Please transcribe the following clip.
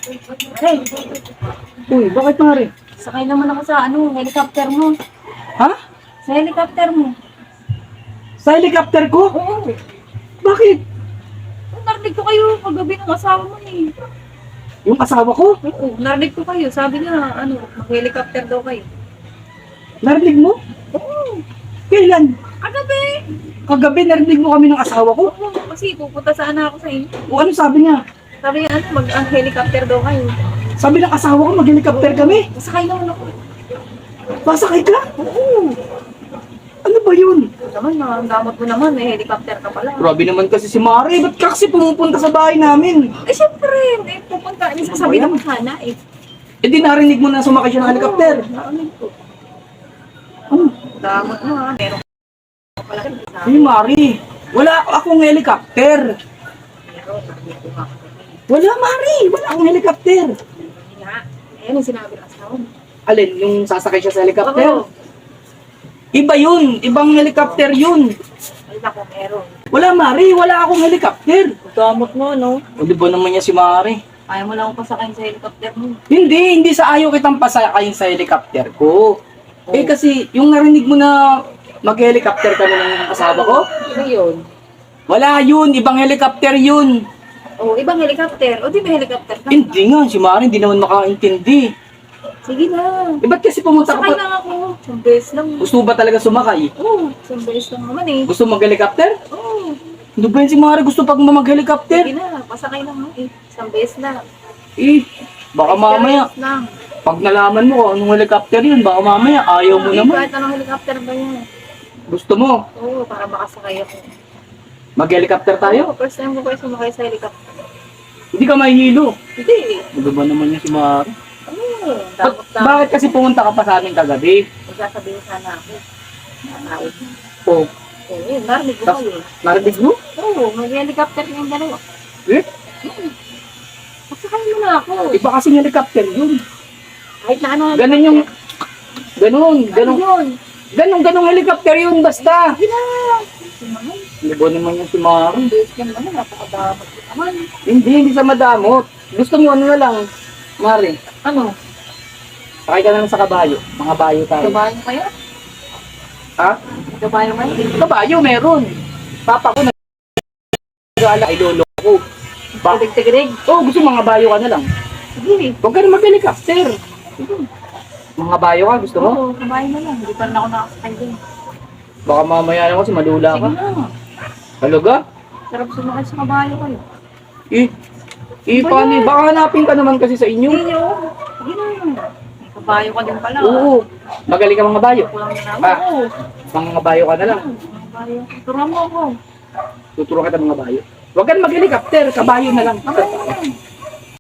Hey, Uy, bakit pare? sakay naman ako sa helicopter mo. Ha? Sa helicopter mo. Sa helicopter ko? Oo. Bakit? Narinig ko kayo kagabi ng asawa mo eh. Yung asawa ko? Oo, narinig ko kayo. Sabi niya, mag-helicopter daw kayo. Narinig mo? Oo. Kailan? Kagabi. Kagabi narinig mo kami ng asawa ko? Oo, kasi pupunta sana ako sa inyo. O ano sabi niya? Sabi niya, mag-helicopter daw kayo. Sabi ng asawa ko mag-helicopter kami. Masakay naman ako. Pasakay ka? Oo. Ano ba yun? Naman, ang damot mo naman, may helicopter ka pala. Grabe naman kasi si Mari. Ba't ka kasi pumupunta sa bahay namin? Eh, syempre, pupunta. May sasabihin naman sana eh. Eh di narinig mo na sumakay siya ng helicopter. Oo, narinig ko. Ano? Damot mo ha. Meron ka pala. Hey Mari, wala akong helicopter. Meron, narinig ko nga. Wala Mari, wala akong helicopter. Hindi nga. Ayun yung sinabi ng asawa mo. Alin, yung sasakay siya sa helicopter? Oo. Iba yun, ibang helicopter yun. Ay, naku, meron. Wala Mari, wala akong helicopter. Damot mo, no? O di ba naman niya si Mari? Ayaw mo lang akong pasakayin sa helicopter mo. Hindi sa ayaw kitang pasakayin sa helicopter ko. Eh kasi yung narinig mo na mag-helicopter kami ng asawa ko, Ano yun? wala yun, ibang helicopter yun. Oh, ibang helicopter. O, di ba helicopter ka? Hindi nga, si Mari hindi naman makaintindi. Sige na. Eh ba't kasi pumunta ka Sakay pa? lang ako. Isang beses lang. Gusto mo ba talaga sumakay? Oo, isang beses lang naman eh. Gusto mo mag-helicopter? Oo. Ano ba yun si Mari gusto pag mag-helicopter? Sige na, pasakay lang eh. Isang beses na. Eh, baka mamaya, Beses lang. pag nalaman mo kung anong helicopter yun, baka mamaya ayaw mo Eh, naman. kahit anong helicopter ba yan? Gusto mo, Oo, para makasakay ako. mag-helicopter tayo? Oo, first time ko kayo sumakay sa helicopter. Hindi ka mahihilo. Hindi eh. Ano ba naman yung si Mari? Oo, dapat lang. Bakit kasi pumunta ka pa sa amin kagabi? Magsasabihin sana ako. Nakawit. O, Oo, yun, narinig ko Tas- kayo. narinig mo? Oo, mag-helicopter yung dalawa. Eh, Pasakay mo na ako. iba kasing helicopter yun. Kahit na ano. Ganun yung, ganun, ganong helicopter yun basta. Sige na. Sinamay. Ano ba naman yung si Mari? Base yan naman, napakadapat ko naman. Hindi sa madamot. Gusto mo ano na lang, Mari? Ano? Sakay ka na lang sa kabayo. Mga bayo tayo. Kabayo kayo? Ha? Kabayo kayo? Kabayo meron. Papa ko nag-aala ay lolo ko. Tigirig-tigirig. Oh, gusto mga bayo ka na lang. Sige. Huwag ka na mag-helicopter. Mga bayo ka, gusto mo? Oo, kabayo na lang. Hindi pa rin ako nakasakay din. Baka mamaya na kasi malula Sige ka. na. Talaga? Sarap sumakay sa kabayo kayo. Paano? Baka hanapin ka naman kasi sa inyo. Hindi nyo. Sige na. May kabayo ka din pala. Oo. Magaling ka mga bayo. Kulang na naman. Ah. Oo. Mga bayo ka na lang. Kabayo. Turuan mo ako. Tuturo kita mga bayo. Huwag ka na mag-helicopter. Kabayo na lang. Kabayo na lang.